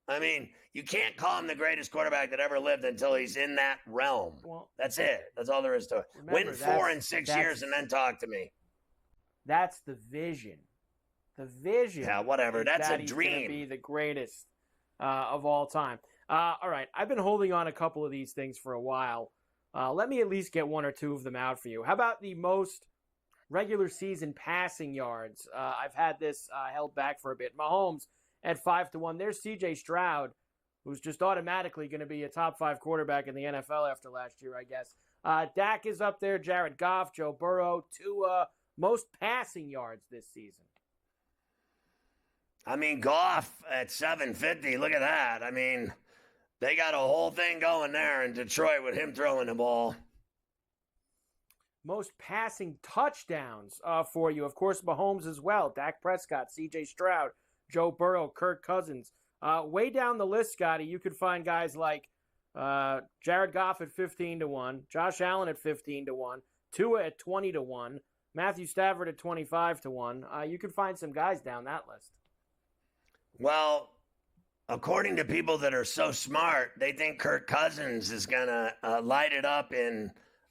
K: I mean, you can't call him the greatest quarterback that ever lived until he's in that realm. Well, that's it. That's all there is to it. Win 4 in 6 years and then talk to me.
L: That's the vision. The vision.
K: Yeah, whatever. That's a dream.
L: He's going to be the greatest of all time. All right. I've been holding on a couple of these things for a while. Let me at least get 1 or 2 of them out for you. How about the most regular season passing yards? I've had this held back for a bit. Mahomes at 5-1. There's C.J. Stroud, who's just automatically going to be a top 5 quarterback in the NFL after last year, I guess. Dak is up there. Jared Goff, Joe Burrow, Tua. Most passing yards this season.
K: I mean, Goff at 750. Look at that. I mean, they got a whole thing going there in Detroit with him throwing the ball.
L: Most passing touchdowns for you. Of course, Mahomes as well. Dak Prescott, C.J. Stroud, Joe Burrow, Kirk Cousins. Way down the list, Scotty, you could find guys like Jared Goff at 15-1, Josh Allen at 15-1, Tua at 20-1, Matthew Stafford at 25-1. You could find some guys down that list.
K: Well, according to people that are so smart, they think Kirk Cousins is going to light it up in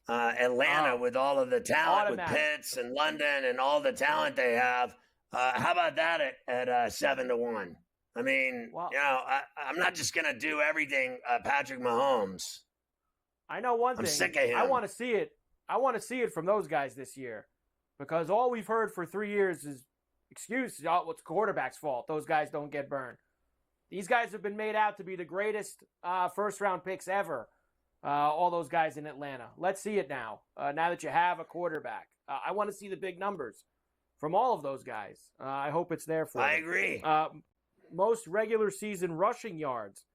K: Atlanta with all of the talent, with Pitts and London and all the talent they have. How about that at 7-1? I mean, I'm not just going to do everything Patrick Mahomes.
L: I know one thing.
K: I'm sick of him.
L: I want to see it. I want to see it from those guys this year, because all we've heard for 3 years is excuse. Oh, it's quarterback's fault. Those guys don't get burned. These guys have been made out to be the greatest first-round picks ever, all those guys in Atlanta. Let's see it now, now that you have a quarterback. I want to see the big numbers from all of those guys. I hope it's there for them.
K: I agree.
L: Most regular season rushing yards,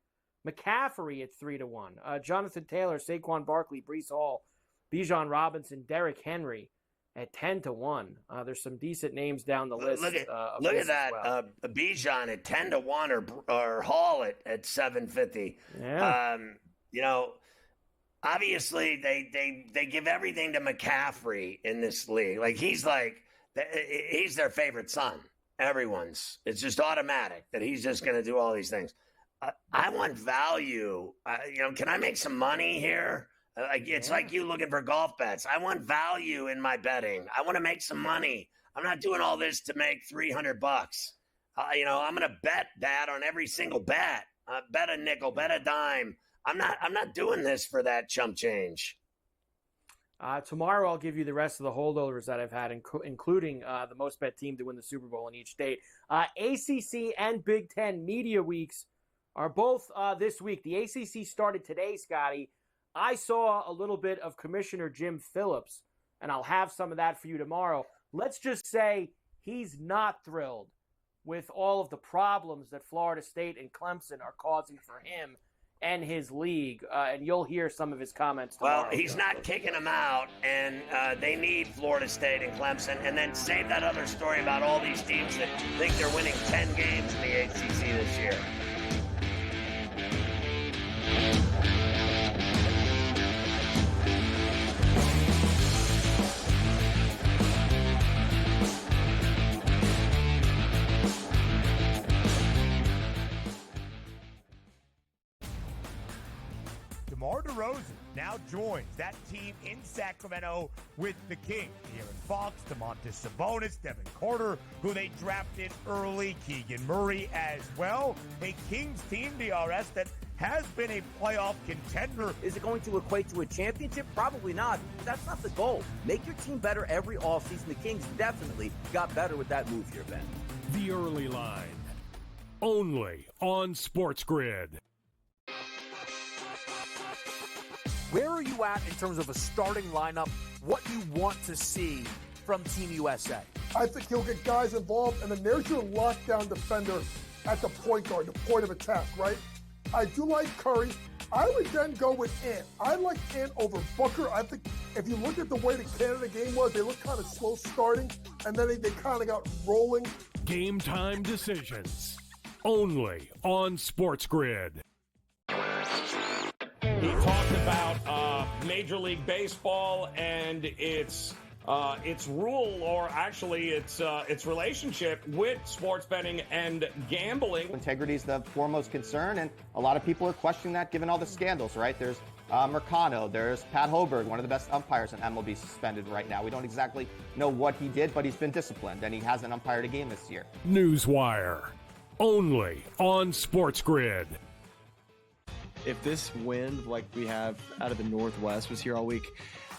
L: McCaffrey at 3-1. Jonathan Taylor, Saquon Barkley, Breece Hall, Bijan Robinson, Derrick Henry at 10-1. There's some decent names down the list.
K: Look at that.
L: Well.
K: Bijan at 10-1 or Hall at 750.
L: Yeah.
K: Obviously they give everything to McCaffrey in this league. He's their favorite son. Everyone's. It's just automatic that he's just going to do all these things. I want value. Can I make some money here? It's like you looking for golf bets. I want value in my betting. I want to make some money. I'm not doing all this to make $300. I'm going to bet that on every single bet. Bet a nickel, bet a dime. I'm not doing this for that chump change.
L: Tomorrow I'll give you the rest of the holdovers that I've had, including the most bet team to win the Super Bowl in each state. ACC and Big Ten media weeks are both this week. The ACC started today, Scotty. I saw a little bit of Commissioner Jim Phillips, and I'll have some of that for you tomorrow. Let's just say he's not thrilled with all of the problems that Florida State and Clemson are causing for him and his league, and you'll hear some of his comments tomorrow.
K: Well, he's not kicking them out, and they need Florida State and Clemson, and then save that other story about all these teams that think they're winning 10 games in the ACC this year.
A: DeMar DeRozan now joins that team in Sacramento with the Kings. De'Aaron Fox, Domantas Sabonis, Devin Carter, who they drafted early, Keegan Murray as well. A Kings team, DRS, that has been a playoff contender.
B: Is it going to equate to a championship? Probably not. But that's not the goal. Make your team better every offseason. The Kings definitely got better with that move here, Ben.
C: The Early Line. Only on SportsGrid.
D: Where are you at in terms of a starting lineup? What you want to see from Team USA?
E: I think he'll get guys involved, and then there's your lockdown defender at the point guard, the point of attack, right? I do like Curry. I would then go with Ant. I like Ant over Booker. I think if you look at the way the Canada game was, they looked kind of slow starting, and then they kind of got rolling.
C: Game time decisions. Only on SportsGrid.
F: He talked about Major League Baseball and its rule, or actually its relationship with sports betting and gambling.
G: Integrity is the foremost concern, and a lot of people are questioning that given all the scandals, right? There's Mercano, there's Pat Hoberg, one of the best umpires in MLB, suspended right now. We don't exactly know what he did, but he's been disciplined, and he hasn't umpired a game this year.
C: Newswire. Only on SportsGrid.
H: If this wind, like we have out of the Northwest, was here all week,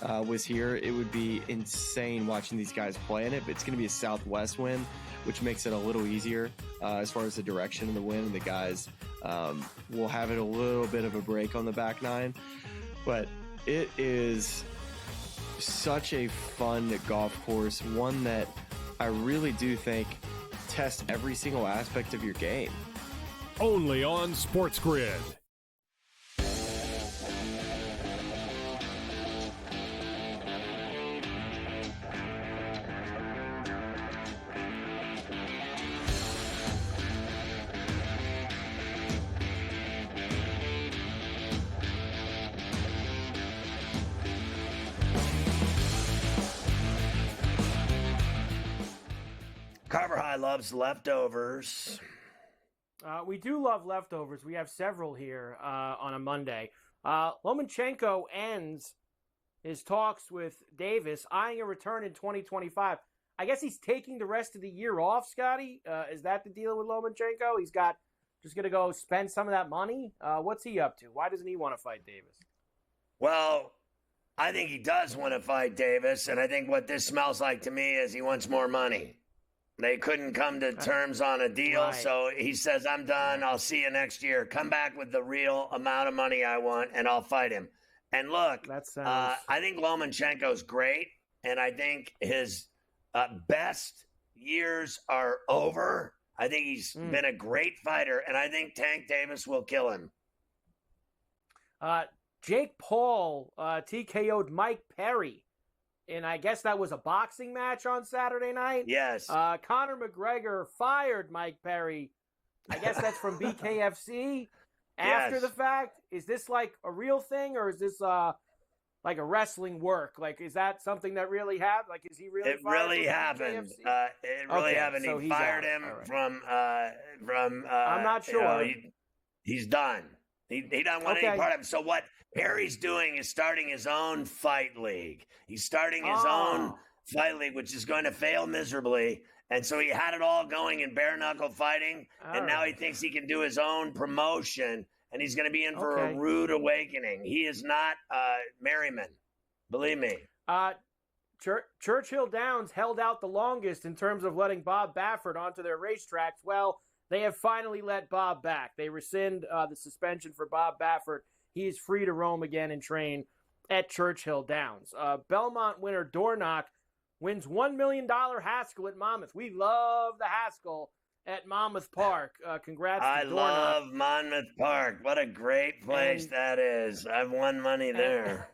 H: it would be insane watching these guys play in it. But it's going to be a southwest wind, which makes it a little easier as far as the direction of the wind. The guys will have it a little bit of a break on the back nine. But it is such a fun golf course, one that I really do think tests every single aspect of your game.
C: Only on SportsGrid.
K: Carver High loves leftovers.
L: We do love leftovers. We have several here on a Monday. Lomachenko ends his talks with Davis, eyeing a return in 2025. I guess he's taking the rest of the year off, Scotty. Is that the deal with Lomachenko? He's just going to go spend some of that money? What's he up to? Why doesn't he want to fight Davis?
K: Well, I think he does want to fight Davis, and I think what this smells like to me is he wants more money. They couldn't come to terms on a deal,
L: Right.
K: so he says, I'm done. I'll see you next year. Come back with the real amount of money I want, and I'll fight him. And look,
L: That sounds.
K: I think Lomachenko's great, and I think his best years are over. I think he's been a great fighter, and I think Tank Davis will kill him.
L: Jake Paul TKO'd Mike Perry. And I guess that was a boxing match on Saturday night.
K: Yes.
L: Conor McGregor fired Mike Perry. I guess that's from BKFC. After
K: Yes.
L: the fact, is this like a real thing, or is this like a wrestling work? Like, is that something that really happened? Like, is he really?
K: It
L: fired
K: really
L: from
K: happened.
L: BKFC?
K: It really
L: Okay,
K: happened.
L: so
K: He
L: he's
K: fired
L: out.
K: him
L: All right.
K: from.
L: I'm not sure.
K: He's done. He doesn't want any
L: Okay.
K: part of it. So what Perry's doing is starting his own fight league. He's starting his own fight league, which is going to fail miserably. And so he had it all going in bare knuckle fighting, and now he thinks he can do his own promotion, and he's going to be in for a rude awakening. He is not Merriman, believe me.
L: Churchill Downs held out the longest in terms of letting Bob Baffert onto their racetracks. Well, they have finally let Bob back. They rescind the suspension for Bob Baffert. He is free to roam again and train at Churchill Downs. Belmont winner Dornock wins $1 million Haskell at Monmouth. We love the Haskell at Monmouth Park. Congrats to Dornock.
K: I love Monmouth Park. What a great place that is. I've won money there.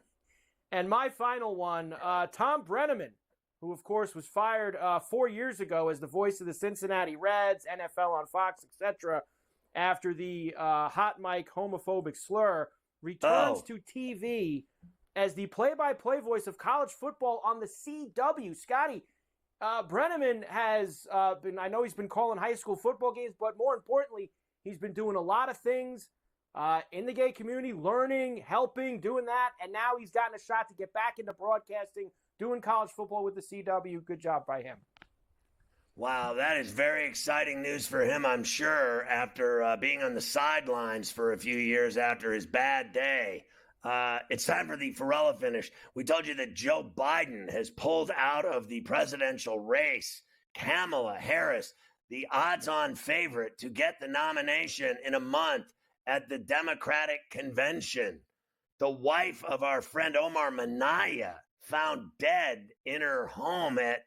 L: And my final one, Tom Brenneman, who, of course, was fired 4 years ago as the voice of the Cincinnati Reds, NFL on Fox, etc., after the hot mic homophobic slur, returns to TV as the play-by-play voice of college football on the CW. Scotty, Brenneman has been, I know he's been calling high school football games, but more importantly, he's been doing a lot of things in the gay community, learning, helping, doing that, and now he's gotten a shot to get back into broadcasting, doing college football with the CW. Good job by him.
K: Wow, that is very exciting news for him, I'm sure, after being on the sidelines for a few years after his bad day. It's time for the Ferrall finish. We told you that Joe Biden has pulled out of the presidential race. Kamala Harris, the odds-on favorite to get the nomination in a month at the Democratic convention. The wife of our friend Omar Minaya found dead in her home at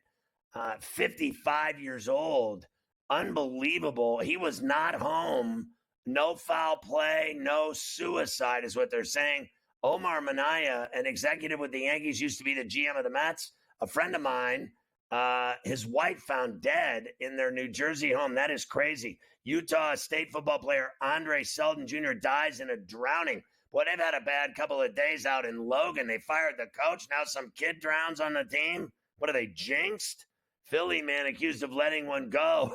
K: 55 years old. Unbelievable. He was not home. No foul play, no suicide is what they're saying. Omar Minaya, an executive with the Yankees, used to be the GM of the Mets. A friend of mine, his wife found dead in their New Jersey home. That is crazy. Utah State football player Andre Selden Jr. dies in a drowning. Boy, they've had a bad couple of days out in Logan. They fired the coach. Now some kid drowns on the team. What are they, jinxed? Philly man accused of letting one go.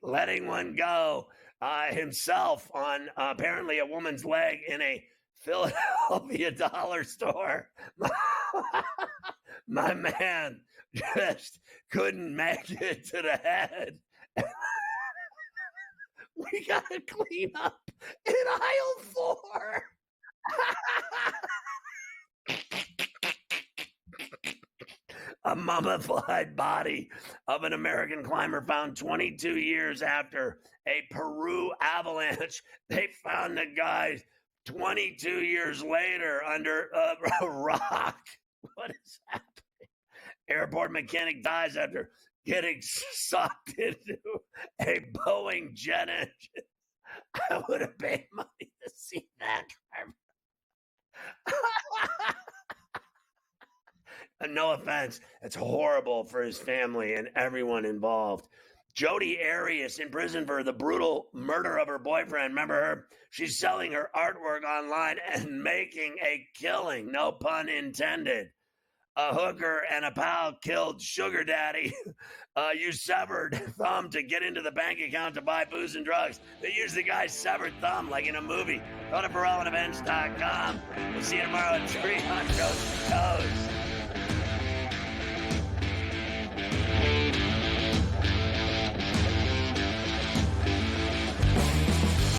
K: Letting one go himself on apparently a woman's leg in a Philadelphia dollar store. My man just couldn't make it to the head. We got to clean up in aisle 4. A mummified body of an American climber found 22 years after a Peru avalanche. They found the guy 22 years later under a rock. What is happening? Airport mechanic dies after getting sucked into a Boeing jet engine. I would have paid money to see that. No offense. It's horrible for his family and everyone involved. Jodi Arias in prison for the brutal murder of her boyfriend. Remember her? She's selling her artwork online and making a killing. No pun intended. A hooker and a pal killed sugar daddy. Used severed thumb to get into the bank account to buy booze and drugs. They use the guy's severed thumb like in a movie. Go to FerrallAndEvents.com. We'll see you tomorrow at 3 on Coast to Coast.